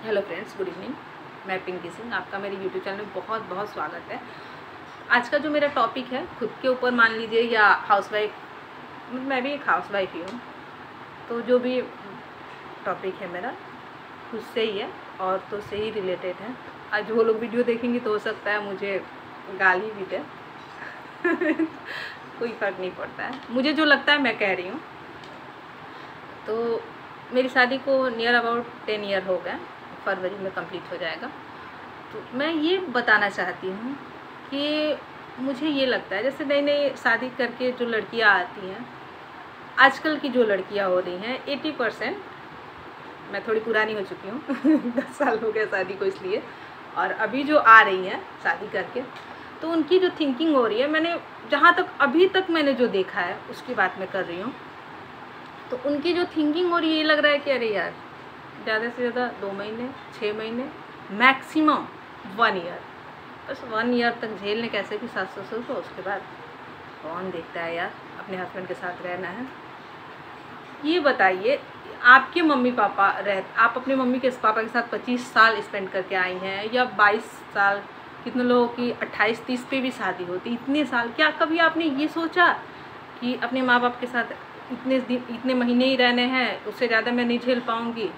Hello friends, good evening. मैं पिंकी सिंह, आपका मेरे यूट्यूब चैनल में बहुत बहुत स्वागत है। आज का जो मेरा टॉपिक है खुद के ऊपर मान लीजिए या हाउसवाइफ, मैं भी एक हाउसवाइफ ही हूँ, तो जो भी टॉपिक है मेरा खुद से ही है, औरतों से ही रिलेटेड है। आज वो लोग वीडियो देखेंगे तो हो सकता है मुझे गाली भी दे कोई फ़र्क नहीं पड़ता है, मुझे जो लगता है मैं कह रही हूँ। तो मेरी शादी को नियर अबाउट 10 ईयर हो गए, फरवरी में कंप्लीट हो जाएगा। तो मैं ये बताना चाहती हूँ कि मुझे ये लगता है जैसे नई नई शादी करके जो लड़कियाँ आती हैं, आजकल की जो लड़कियाँ हो रही हैं 80%, मैं थोड़ी पुरानी हो चुकी हूँ 10 साल हो गए शादी को इसलिए, और अभी जो आ रही हैं शादी करके, तो उनकी जो थिंकिंग हो रही है, मैंने जहाँ तक अभी तक मैंने जो देखा है उसकी बात मैं कर रही हूँ, तो उनकी जो थिंकिंग हो रही है ये लग रहा है कि अरे यार ज़्यादा से ज़्यादा 2 महीने 6 महीने मैक्सिमम 1 ईयर, बस 1 ईयर तक झेलने कैसे भी सास ससुर को, उसके बाद कौन देखता है यार, अपने हस्बैंड के साथ रहना है। ये बताइए, आपके मम्मी पापा आप अपने मम्मी के पापा के साथ 25 साल स्पेंड करके आई हैं या 22 साल, कितने लोगों की 28-30 पे भी शादी होती, इतने साल, क्या कभी आपने ये सोचा कि अपने माँ बाप के साथ इतने दिन इतने महीने ही रहने हैं, उससे ज़्यादा मैं नहीं झेल पाऊँगी।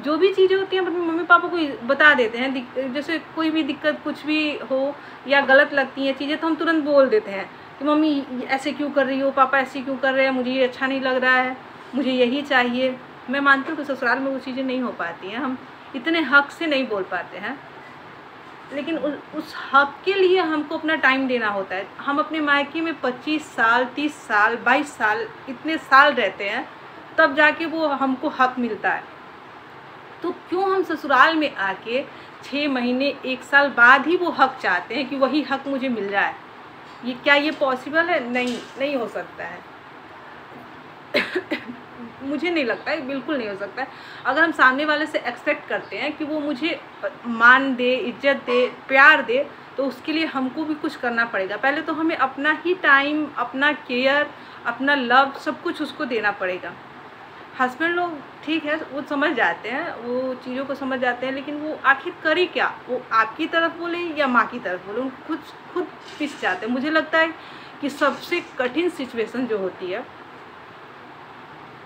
जो भी चीज़ें होती हैं अपने मम्मी पापा को बता देते हैं, जैसे कोई भी दिक्कत कुछ भी हो या गलत लगती हैं चीज़ें तो हम तुरंत बोल देते हैं कि मम्मी ऐसे क्यों कर रही हो, पापा ऐसे क्यों कर रहे हैं, मुझे ये अच्छा नहीं लग रहा है, मुझे यही चाहिए। मैं मानती हूँ कि ससुराल में वो चीज़ें नहीं हो पाती हैं, हम इतने हक से नहीं बोल पाते हैं, लेकिन उस हक के लिए हमको अपना टाइम देना होता है। हम अपने मायके में 25 साल 30 साल 22 साल इतने साल रहते हैं, तब जाके वो हमको हक मिलता है। तो क्यों हम ससुराल में आके 6 महीने 1 साल बाद ही वो हक चाहते हैं कि वही हक मुझे मिल रहा है? ये क्या ये पॉसिबल है? नहीं हो सकता है मुझे नहीं लगता है, बिल्कुल नहीं हो सकता है। अगर हम सामने वाले से एक्सपेक्ट करते हैं कि वो मुझे मान दे, इज्जत दे, प्यार दे, तो उसके लिए हमको भी कुछ करना पड़ेगा। पहले तो हमें अपना ही टाइम, अपना केयर, अपना लव सब कुछ उसको देना पड़ेगा। हस्बैंड लोग ठीक है, वो समझ जाते हैं, वो चीज़ों को समझ जाते हैं, लेकिन वो आखिर करे क्या? वो आपकी तरफ बोले या माँ की तरफ बोले, उनको खुद पिस जाते हैं। मुझे लगता है कि सबसे कठिन सिचुएशन जो होती है,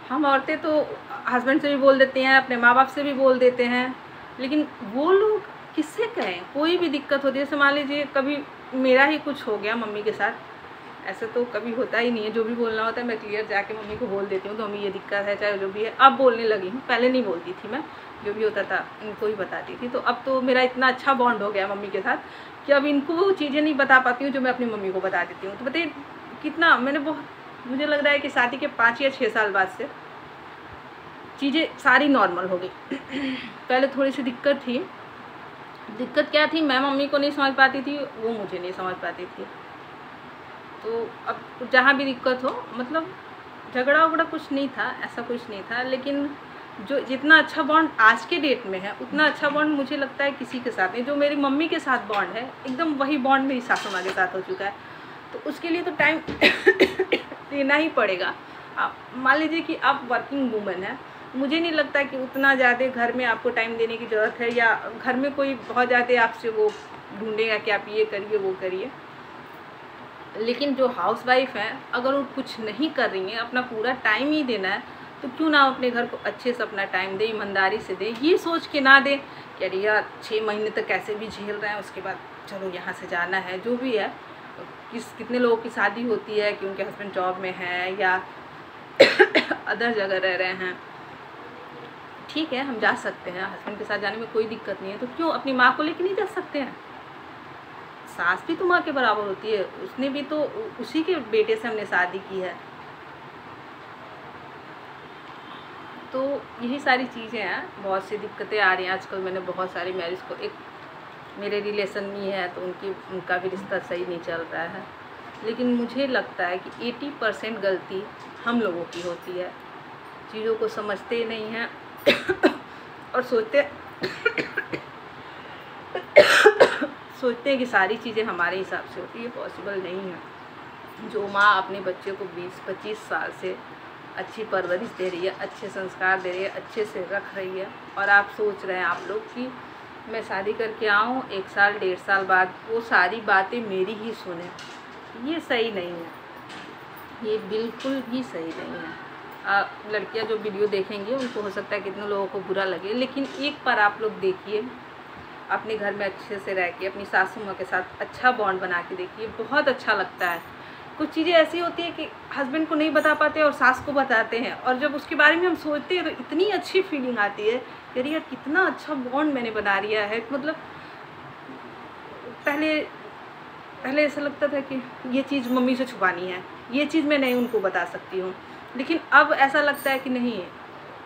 हम औरतें तो हस्बैंड से भी बोल देते हैं, अपने माँ बाप से भी बोल देते हैं, लेकिन वो लोग किससे कहें? कोई भी दिक्कत होती है, जैसे मान लीजिए कभी मेरा ही कुछ हो गया मम्मी के साथ, ऐसे तो कभी होता ही नहीं है, जो भी बोलना होता है मैं क्लियर जाके मम्मी को बोल देती हूँ, तो मम्मी ये दिक्कत है, चाहे जो भी है। अब बोलने लगी हूँ, पहले नहीं बोलती थी मैं, जो भी होता था इनको ही बताती थी। तो अब तो मेरा इतना अच्छा बॉन्ड हो गया मम्मी के साथ कि अब इनको वो चीज़ें नहीं बता पाती हूँ जो मैं अपनी मम्मी को बता देती हूँ। तो बताइए कितना मैंने मुझे लग रहा है कि शादी के 5 या 6 साल बाद से चीज़ें सारी नॉर्मल हो गई पहले थोड़ी सी दिक्कत थी। दिक्कत क्या थी? मैं मम्मी को नहीं समझ पाती थी, वो मुझे नहीं समझ पाती थी। तो अब जहाँ भी दिक्कत हो, मतलब झगड़ा वगड़ा कुछ नहीं था, ऐसा कुछ नहीं था, लेकिन जो जितना अच्छा बॉन्ड आज के डेट में है, उतना अच्छा बॉन्ड मुझे लगता है किसी के साथ नहीं। जो मेरी मम्मी के साथ बॉन्ड है, एकदम वही बॉन्ड मेरी सासू माँ के साथ हो चुका है। तो उसके लिए तो टाइम देना ही पड़ेगा। आप मान लीजिए कि आप वर्किंग वूमेन है, मुझे नहीं लगता कि उतना ज़्यादा घर में आपको टाइम देने की ज़रूरत है, या घर में कोई बहुत ज़्यादा आपसे वो ढूंढेगा कि आप ये करिए वो करिए। लेकिन जो हाउसवाइफ हैं, अगर वो कुछ नहीं कर रही हैं, अपना पूरा टाइम ही देना है, तो क्यों ना अपने घर को अच्छे से अपना टाइम दें, ईमानदारी से दें, ये सोच के ना दें कि अरे यार 6 महीने तक कैसे भी झेल रहे हैं, उसके बाद चलो यहाँ से जाना है। जो भी है, कितने लोगों की शादी होती है कि उनके हस्बैंड जॉब में है या अदर जगह रह रहे हैं, ठीक है हम जा सकते हैं, हस्बैंड के साथ जाने में कोई दिक्कत नहीं है, तो क्यों अपनी माँ को लेके नहीं जा सकते हैं? सास भी तो माँ के बराबर होती है, उसने भी तो उसी के बेटे से हमने शादी की है। तो यही सारी चीज़ें हैं, बहुत सी दिक्कतें आ रही हैं आजकल। मैंने बहुत सारी मैरिज को, एक मेरे रिलेशन में है तो उनका भी रिश्ता सही नहीं चल रहा है, लेकिन मुझे लगता है कि 80% गलती हम लोगों की होती है, चीज़ों को समझते ही नहीं हैं और सोचते हैं कि सारी चीज़ें हमारे हिसाब से होती है। पॉसिबल नहीं है। जो माँ अपने बच्चे को 20-25 साल से अच्छी परवरिश दे रही है, अच्छे संस्कार दे रही है, अच्छे से रख रही है। और आप सोच रहे हैं आप लोग कि मैं शादी करके आऊँ 1 साल 1.5 साल बाद वो सारी बातें मेरी ही सुने, ये सही नहीं है, ये बिल्कुल भी सही नहीं है। लड़कियां जो वीडियो देखेंगी उनको हो सकता है कितने लोगों को बुरा लगे, लेकिन एक बार आप लोग देखिए, अपने घर में अच्छे से रह के अपनी सासू माँ के साथ अच्छा बॉन्ड बना के देखिए, बहुत अच्छा लगता है। कुछ चीज़ें ऐसी होती है कि हस्बैंड को नहीं बता पाते और सास को बताते हैं, और जब उसके बारे में हम सोचते हैं तो इतनी अच्छी फीलिंग आती है कि यार कितना अच्छा बॉन्ड मैंने बना लिया है। मतलब पहले ऐसा लगता था कि ये चीज़ मम्मी से छुपानी है, ये चीज़ मैं नहीं उनको बता सकती हूँ, लेकिन अब ऐसा लगता है कि नहीं,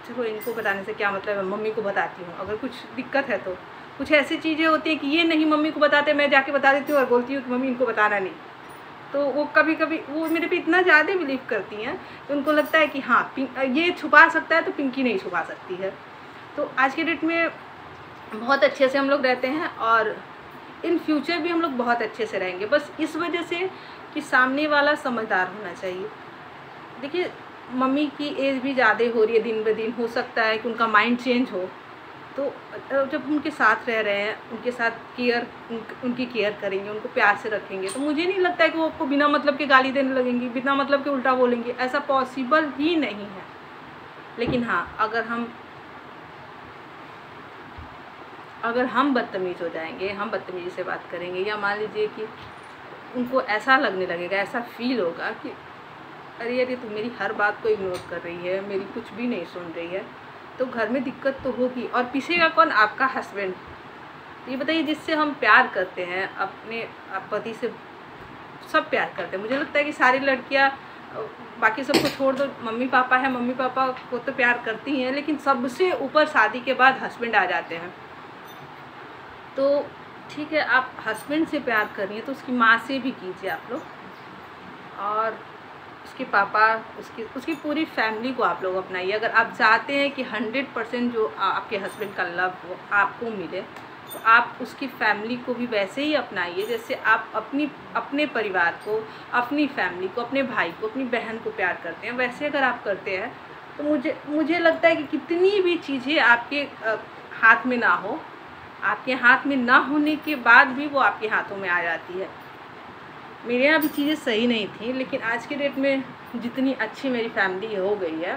चलो इनको बताने से क्या मतलब है, मम्मी को बताती हूँ। अगर कुछ दिक्कत है तो कुछ ऐसी चीज़ें होती हैं कि ये नहीं मम्मी को बताते, मैं जाके बता देती हूँ और बोलती हूँ कि मम्मी इनको बताना नहीं। तो वो कभी कभी वो मेरे पे इतना ज़्यादा बिलीव करती हैं कि उनको लगता है कि हाँ ये छुपा सकता है तो पिंकी नहीं छुपा सकती है। तो आज के डेट में बहुत अच्छे से हम लोग रहते हैं और इन फ्यूचर भी हम लोग बहुत अच्छे से रहेंगे, बस इस वजह से कि सामने वाला समझदार होना चाहिए। देखिए मम्मी की एज भी ज़्यादा हो रही है दिन ब दिन, हो सकता है कि उनका माइंड चेंज हो, तो जब उनके साथ रह रहे हैं, उनके साथ उनकी केयर करेंगे, उनको प्यार से रखेंगे, तो मुझे नहीं लगता है कि वो आपको बिना मतलब के गाली देने लगेंगी, बिना मतलब के उल्टा बोलेंगी, ऐसा पॉसिबल ही नहीं है। लेकिन हाँ, अगर हम बदतमीज़ हो जाएंगे, हम बदतमीज़ी से बात करेंगे, या मान लीजिए कि उनको ऐसा लगने लगेगा, ऐसा फील होगा कि अरे यार ये तो मेरी हर बात को इग्नोर कर रही है, मेरी कुछ भी नहीं सुन रही है, तो घर में दिक्कत तो होगी। और पीछेगा कौन? आपका हस्बैंड। ये बताइए, जिससे हम प्यार करते हैं, अपने पति से सब प्यार करते हैं। मुझे लगता है कि सारी लड़कियां, बाकी सबको छोड़ दो, मम्मी पापा है, मम्मी पापा को तो प्यार करती हैं, लेकिन सबसे ऊपर शादी के बाद हस्बैंड आ जाते हैं। तो ठीक है, आप हस्बैंड से प्यार कर रही हैं तो उसकी माँ से भी कीजिए आप लोग, और उसके पापा, उसकी पूरी फैमिली को आप लोग अपनाइए। अगर आप चाहते हैं कि 100% जो आपके हस्बैंड का लव वो आपको मिले, तो आप उसकी फैमिली को भी वैसे ही अपनाइए जैसे आप अपने परिवार को, अपनी फैमिली को, अपने भाई को, अपनी बहन को प्यार करते हैं। वैसे अगर आप करते हैं तो मुझे लगता है कि कितनी भी चीज़ें आपके हाथ में ना हो, आपके हाथ में ना होने के बाद भी वो आपके हाथों में आ जाती है। मेरे यहाँ भी चीज़ें सही नहीं थी, लेकिन आज के डेट में जितनी अच्छी मेरी फैमिली हो गई है,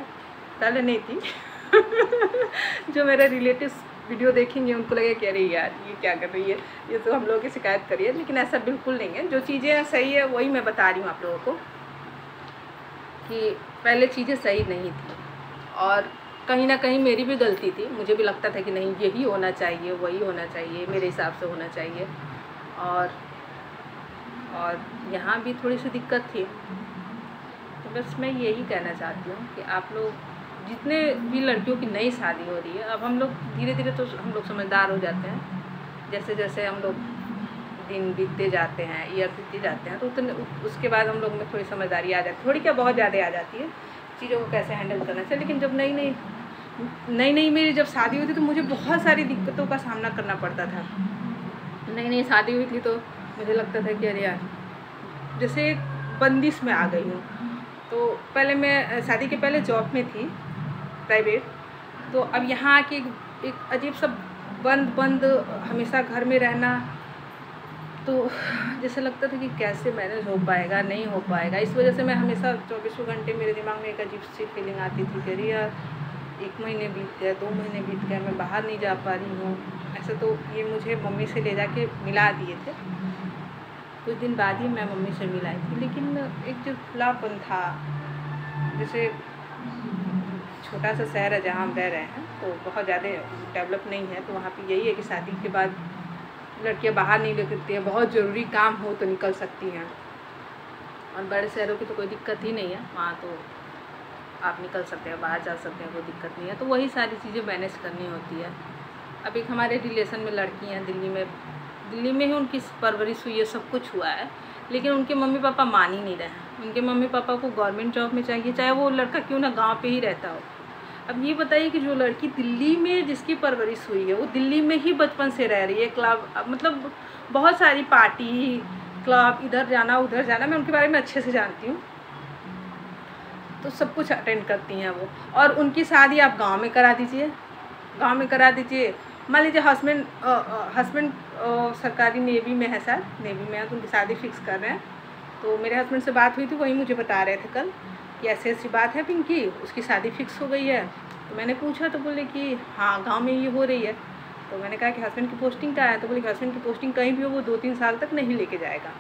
पहले नहीं थी। जो मेरे रिलेटिव्स वीडियो देखेंगे उनको लगे कि अरे यार ये क्या कर रही है, ये तो हम लोगों की शिकायत करिए, लेकिन ऐसा बिल्कुल नहीं है। जो चीज़ें सही है वही मैं बता रही हूँ आप लोगों को, कि पहले चीज़ें सही नहीं थी और कहीं ना कहीं मेरी भी गलती थी। मुझे भी लगता था कि नहीं यही होना चाहिए, वही होना चाहिए, मेरे हिसाब से होना चाहिए, और यहाँ भी थोड़ी सी दिक्कत थी। तो बस मैं यही कहना चाहती हूँ कि आप लोग जितने भी लड़कियों की नई शादी हो रही है, अब हम लोग धीरे धीरे तो हम लोग समझदार हो जाते हैं, जैसे जैसे हम लोग दिन बीतते जाते हैं, ईयर बीतते जाते हैं, तो उतने उसके बाद हम लोग में थोड़ी समझदारी आ जाती है, थोड़ी क्या बहुत ज़्यादा आ जाती है चीज़ों को कैसे हैंडल करना चाहिए। लेकिन जब नई मेरी जब शादी हुई थी तो मुझे बहुत सारी दिक्कतों का सामना करना पड़ता था। नई शादी हुई थी तो मुझे लगता था कि अरे यार जैसे एक बंदिश में आ गई हूँ। तो पहले मैं शादी के पहले जॉब में थी प्राइवेट, तो अब यहाँ आके एक अजीब सा बंद हमेशा घर में रहना, तो जैसे लगता था कि कैसे मैनेज हो पाएगा, नहीं हो पाएगा। इस वजह से मैं हमेशा 24 घंटे मेरे दिमाग में एक अजीब सी फीलिंग आती थी कि अरे यार 1 महीने बीत गया, 2 महीने बीत गया, मैं बाहर नहीं जा पा रही हूँ। ऐसे तो ये मुझे मम्मी से ले जाके मिला दिए थे, कुछ दिन बाद ही मैं मम्मी से मिलाई थी, लेकिन एक जो खुलापन था, जैसे छोटा सा शहर है जहाँ हम रह रहे हैं, तो बहुत ज़्यादा डेवलप नहीं है, तो वहाँ पे यही है कि शादी के बाद लड़कियाँ बाहर नहीं निकलती हैं, बहुत ज़रूरी काम हो तो निकल सकती हैं, और बड़े शहरों की तो कोई दिक्कत ही नहीं है, वहाँ तो आप निकल सकते हैं, बाहर जा सकते हैं, कोई दिक्कत नहीं है। तो वही सारी चीज़ें मैनेज करनी होती है। अब एक हमारे रिलेशन में लड़की हैं दिल्ली में ही उनकी परवरिश हुई है, सब कुछ हुआ है, लेकिन उनके मम्मी पापा मान ही नहीं रहे हैं। उनके मम्मी पापा को गवर्नमेंट जॉब में चाहिए, चाहे वो लड़का क्यों ना गांव पे ही रहता हो। अब ये बताइए कि जो लड़की दिल्ली में जिसकी परवरिश हुई है, वो दिल्ली में ही बचपन से रह रही है, क्लब मतलब बहुत सारी पार्टी क्लब, इधर जाना उधर जाना, मैं उनके बारे में अच्छे से जानती हूँ। तो सब कुछ अटेंड करती हैं वो। और उनकी शादी आप गांव में करा दीजिए, गांव में करा दीजिए। मान लीजिए हस्बैंड सरकारी नेवी में है, सर नेवी में है, तो उनकी शादी फिक्स कर रहे हैं। तो मेरे हस्बैंड से बात हुई थी, वही मुझे बता रहे थे कल कि ऐसी ऐसी बात है पिंकी, उसकी शादी फिक्स हो गई है। तो मैंने पूछा तो बोले कि हाँ गांव में ये हो रही है। तो मैंने कहा कि हस्बैंड की पोस्टिंग क्या है? तो बोले कि हस्बैंड की पोस्टिंग कहीं भी हो वो 2-3 साल तक नहीं लेके जाएगा।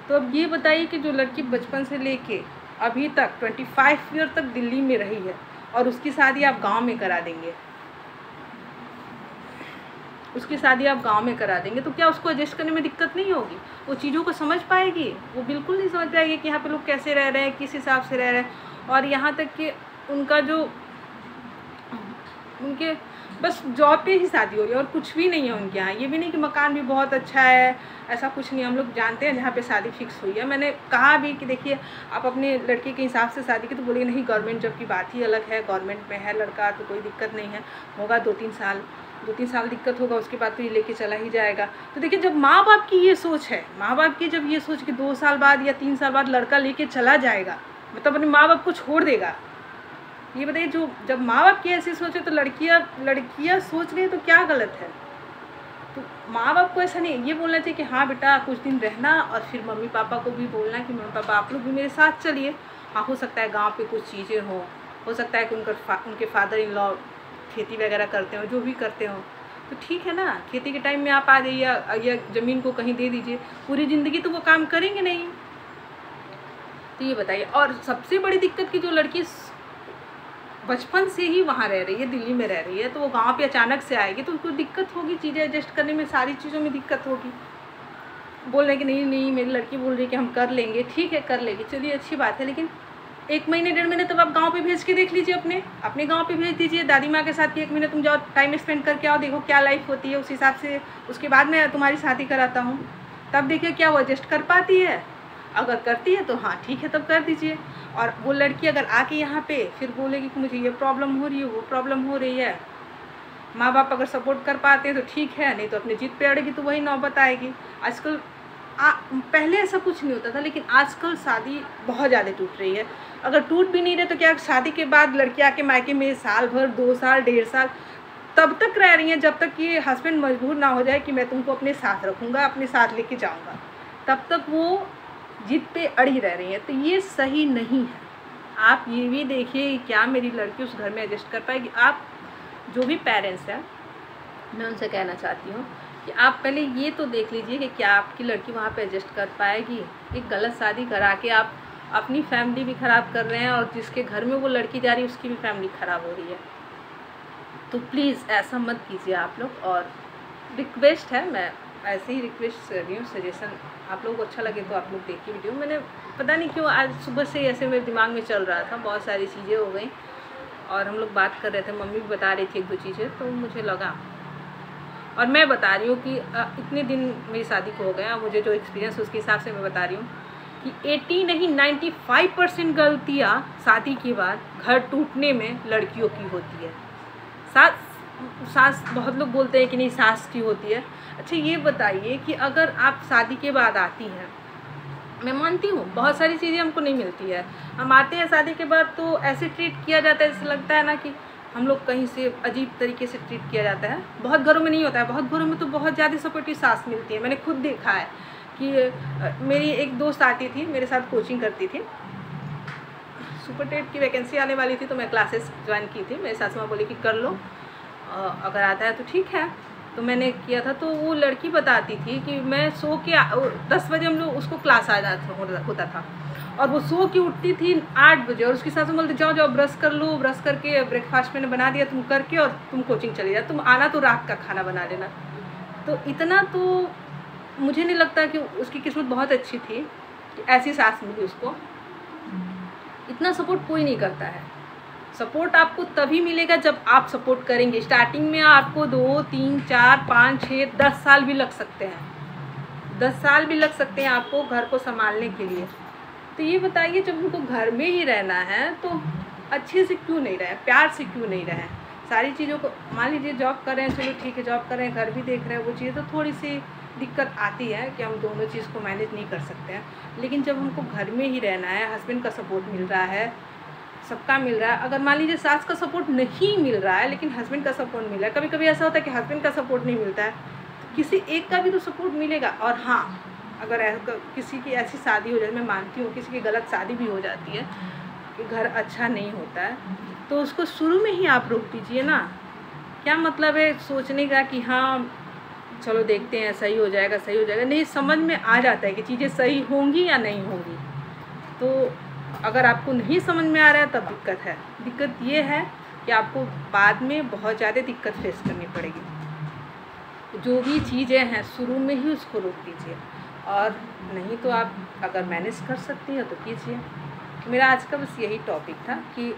तो अब ये बताइए कि जो लड़की बचपन से लेके अभी तक 25 ईयर तक दिल्ली में रही है और उसकी शादी आप गांव में करा देंगे, उसकी शादी आप गांव में करा देंगे, तो क्या उसको एडजस्ट करने में दिक्कत नहीं होगी? वो चीज़ों को समझ पाएगी? वो बिल्कुल नहीं समझ पाएगी कि यहाँ पे लोग कैसे रह रहे हैं, किस हिसाब से रह रहे हैं। और यहाँ तक कि उनका जो उनके बस जॉब पे ही शादी हो रही है और कुछ भी नहीं है उनके यहाँ। ये भी नहीं कि मकान भी बहुत अच्छा है, ऐसा कुछ नहीं। हम लोग जानते हैं जहाँ पे शादी फिक्स हुई है। मैंने कहा भी कि देखिए आप अपने लड़के के हिसाब से शादी की, तो बोले नहीं गवर्नमेंट जॉब की बात ही अलग है, गवर्नमेंट में है लड़का तो कोई दिक्कत नहीं है, होगा 2-3 साल दिक्कत होगा, उसके बाद तो ये लेके चला ही जाएगा। तो देखिए जब माँ बाप की ये सोच है, माँ बाप की जब ये सोच कि 2 साल बाद या 3 साल बाद लड़का लेके चला जाएगा, मतलब अपने माँ बाप को छोड़ देगा, ये बताइए जब माँ बाप की ऐसी सोचे तो लड़कियाँ सोच रही है तो क्या गलत है? तो माँ बाप को ऐसा नहीं ये बोलना चाहिए कि हाँ बेटा कुछ दिन रहना, और फिर मम्मी पापा को भी बोलना कि मम्मी पापा आप लोग भी मेरे साथ चलिए। हाँ हो सकता है गांव पे कुछ चीज़ें हो सकता है कि उनके फादर इन लॉ खेती वगैरह करते हो, जो भी करते हो तो ठीक है ना, खेती के टाइम में आप आ जाइए या ज़मीन को कहीं दे दीजिए, पूरी ज़िंदगी तो वो काम करेंगे नहीं। तो ये बताइए। और सबसे बड़ी दिक्कत की जो लड़की बचपन से ही वहाँ रह रही है, दिल्ली में रह रही है, तो वो गांव पे अचानक से आएगी तो उनको दिक्कत होगी, चीज़ें एडजस्ट करने में, सारी चीज़ों में दिक्कत होगी। बोल रहे कि नहीं मेरी लड़की बोल रही है कि हम कर लेंगे, ठीक है कर लेंगे, चलिए अच्छी बात है, लेकिन 1 महीने 1.5 महीने तब आप गांव पे भेज के देख लीजिए, अपने गांव पे भेज दीजिए दादी माँ के साथ कि 1 महीने तुम जाओ, टाइम स्पेंड करके आओ, देखो क्या लाइफ होती है, उस हिसाब से उसके बाद मैं तुम्हारी शादी कराता हूँ। तब देखिए क्या वो एडजस्ट कर पाती है। अगर करती है तो हाँ ठीक है तब कर दीजिए। और वो लड़की अगर आके यहाँ पे फिर बोलेगी कि मुझे ये प्रॉब्लम हो रही है, वो प्रॉब्लम हो रही है, माँ बाप अगर सपोर्ट कर पाते हैं तो ठीक है, नहीं तो अपनी जिद पे अड़ेगी तो वही नौबत आएगी। आजकल पहले ऐसा कुछ नहीं होता था, लेकिन आजकल शादी बहुत ज़्यादा टूट रही है। अगर टूट भी नहीं रहे तो क्या शादी के बाद लड़की आके मायके में साल भर 2 साल 1.5 साल तब तक रह रही हैं जब तक कि हस्बैंड मजबूर ना हो जाए कि मैं तुमको अपने साथ रखूँगा, अपने साथ लेके जाऊँगा, तब तक वो जिद पे अड़ी रह रही है। तो ये सही नहीं है। आप ये भी देखिए क्या मेरी लड़की उस घर में एडजस्ट कर पाएगी। आप जो भी पेरेंट्स हैं मैं उनसे कहना चाहती हूँ कि आप पहले ये तो देख लीजिए कि क्या आपकी लड़की वहाँ पे एडजस्ट कर पाएगी। एक गलत शादी करा के आप अपनी फैमिली भी ख़राब कर रहे हैं और जिसके घर में वो लड़की जा रही है उसकी भी फैमिली ख़राब हो रही है। तो प्लीज़ ऐसा मत कीजिए आप लोग। और रिक्वेस्ट है, मैं ऐसे ही रिक्वेस्ट कर रही हूँ, सजेशन आप लोगों को अच्छा लगे तो आप लोग देखिए वीडियो। मैंने पता नहीं क्यों आज सुबह से ऐसे मेरे दिमाग में चल रहा था, बहुत सारी चीज़ें हो गई और हम लोग बात कर रहे थे, मम्मी भी बता रही थी 1-2 चीज़ें, तो मुझे लगा और मैं बता रही हूँ कि इतने दिन मेरी शादी को हो गए, मुझे जो एक्सपीरियंस उसके हिसाब से मैं बता रही हूँ कि 80 नहीं 95% गलतियाँ शादी के बाद घर टूटने में लड़कियों की होती है। सास बहुत लोग बोलते हैं कि नहीं सास की होती है। अच्छा ये बताइए कि अगर आप शादी के बाद आती हैं, मैं मानती हूँ बहुत सारी चीज़ें हमको नहीं मिलती है, हम आते हैं शादी के बाद तो ऐसे ट्रीट किया जाता है, ऐसे लगता है ना कि हम लोग कहीं से अजीब तरीके से ट्रीट किया जाता है। बहुत घरों में नहीं होता है, बहुत घरों में तो बहुत ज़्यादा सपोर्टिव सास मिलती है। मैंने खुद देखा है कि मेरी एक दोस्त आती थी, मेरे साथ कोचिंग करती थी, सुपर टेट की वैकेंसी आने वाली थी तो मैं क्लासेस ज्वाइन की थी। मेरी सासू माँ बोली कि कर लो, अगर आता है तो ठीक है। तो मैंने किया था। तो वो लड़की बताती थी कि मैं सो के 10 बजे हम लोग उसको क्लास आ जाता होता था और वो सो के उठती थी 8 बजे और उसके सासू बोलते जाओ जाओ ब्रश कर लो, ब्रश करके ब्रेकफास्ट मैंने बना दिया तुम करके और तुम कोचिंग चली जा, तुम आना तो रात का खाना बना लेना। तो इतना तो मुझे नहीं लगता कि उसकी किस्मत बहुत अच्छी थी कि ऐसी सास मिली उसको। इतना सपोर्ट कोई नहीं करता है। सपोर्ट आपको तभी मिलेगा जब आप सपोर्ट करेंगे। स्टार्टिंग में आपको 2, 3, 4, 5, 6, 10 साल भी लग सकते हैं, 10 साल भी लग सकते हैं आपको घर को संभालने के लिए। तो ये बताइए जब उनको घर में ही रहना है तो अच्छे से क्यों नहीं रहे, प्यार से क्यों नहीं रहे। सारी चीज़ों को मान लीजिए जॉब कर रहे हैं, चलो ठीक है जॉब कर रहे हैं, घर भी देख रहे हैं, वो चीज़ें तो थोड़ी सी दिक्कत आती है कि हम दोनों चीज़ को मैनेज नहीं कर सकते हैं। लेकिन जब हमको घर में ही रहना है, हस्बैंड का सपोर्ट मिल रहा है, सबका मिल रहा है। अगर मान लीजिए सास का सपोर्ट नहीं मिल रहा है लेकिन हस्बैंड का सपोर्ट मिल रहा है, कभी कभी ऐसा होता है कि हस्बैंड का सपोर्ट नहीं मिलता है, तो किसी एक का भी तो सपोर्ट मिलेगा। और हाँ, अगर किसी की ऐसी शादी हो जाए, मैं मानती हूँ किसी की गलत शादी भी हो जाती है कि घर अच्छा नहीं होता है, तो उसको शुरू में ही आप रोक दीजिए ना। क्या मतलब है सोचने का कि हाँ चलो देखते हैं सही हो जाएगा, सही हो जाएगा। नहीं, समझ में आ जाता है कि चीज़ें सही होंगी या नहीं होंगी। तो अगर आपको नहीं समझ में आ रहा है तब दिक्कत है। दिक्कत ये है कि आपको बाद में बहुत ज़्यादा दिक्कत फेस करनी पड़ेगी। जो भी चीज़ें हैं शुरू में ही उसको रोक दीजिए, और नहीं तो आप अगर मैनेज कर सकती हैं तो कीजिए। मेरा आज का बस यही टॉपिक था कि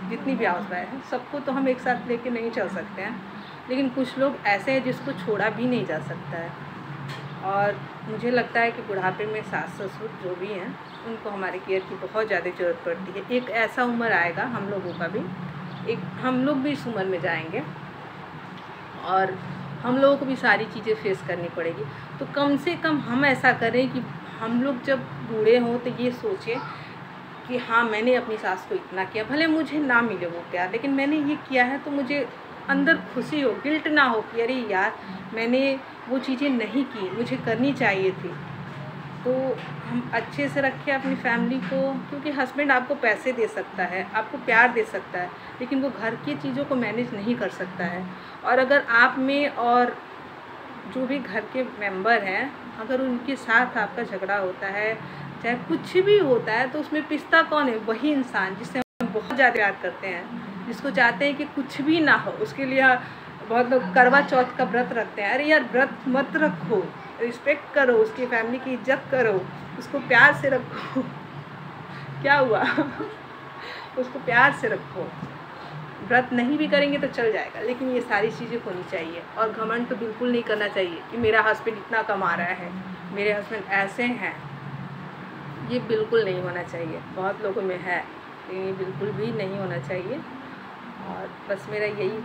जितनी भी हाउसवाइफ हैं सबको तो हम एक साथ लेके नहीं चल सकते हैं, लेकिन कुछ लोग ऐसे हैं जिसको छोड़ा भी नहीं जा सकता है। और मुझे लगता है कि बुढ़ापे में सास ससुर जो भी हैं उनको हमारे केयर की बहुत ज़्यादा ज़रूरत पड़ती है। एक ऐसा उम्र आएगा हम लोगों का भी, हम लोग भी इस उम्र में जाएंगे और हम लोगों को भी सारी चीज़ें फेस करनी पड़ेगी। तो कम से कम हम ऐसा करें कि हम लोग जब बूढ़े हों तो ये सोचें कि हाँ मैंने अपनी सास को इतना किया, भले मुझे ना मिले वो प्यार, लेकिन मैंने ये किया है तो मुझे अंदर खुशी हो, गिल्ट ना हो कि अरे यार मैंने वो चीज़ें नहीं की, मुझे करनी चाहिए थी। तो हम अच्छे से रखें अपनी फैमिली को, क्योंकि हस्बैंड आपको पैसे दे सकता है, आपको प्यार दे सकता है, लेकिन वो घर की चीज़ों को मैनेज नहीं कर सकता है। और अगर आप में और जो भी घर के मेंबर हैं, अगर उनके साथ आपका झगड़ा होता है, चाहे कुछ भी होता है, तो उसमें पिसता कौन है? वही इंसान जिससे हम बहुत ज़्यादा प्यार करते हैं, जिसको चाहते हैं कि कुछ भी ना हो। उसके लिए बहुत लोग करवा चौथ का व्रत रखते हैं। अरे यार व्रत मत रखो, रिस्पेक्ट करो, उसकी फैमिली की इज्जत करो, उसको प्यार से रखो। क्या हुआ? उसको प्यार से रखो। व्रत नहीं भी करेंगे तो चल जाएगा, लेकिन ये सारी चीज़ें होनी चाहिए। और घमंड तो बिल्कुल नहीं करना चाहिए कि मेरा हस्बैंड इतना कमा रहा है, मेरे हस्बैंड ऐसे हैं, ये बिल्कुल नहीं होना चाहिए। बहुत लोगों में है, लेकिन ये बिल्कुल भी नहीं होना चाहिए। और बस मेरा यही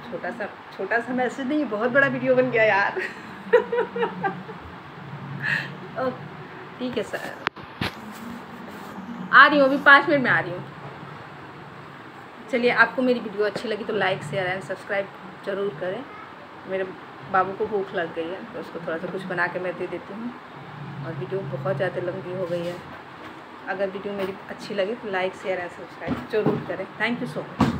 छोटा सा मैसेज, नहीं बहुत बड़ा वीडियो बन गया यार। ठीक है सर, आ रही हूँ अभी 5 मिनट में आ रही हूँ। चलिए, आपको मेरी वीडियो अच्छी लगी तो लाइक शेयर एंड सब्सक्राइब ज़रूर करें। मेरे बाबू को भूख लग गई है तो उसको थोड़ा सा कुछ बना के मैं दे देती हूँ। और वीडियो बहुत ज़्यादा लंबी हो गई है। अगर वीडियो मेरी अच्छी लगे तो लाइक शेयर एंड सब्सक्राइब ज़रूर करें। Thank you so much.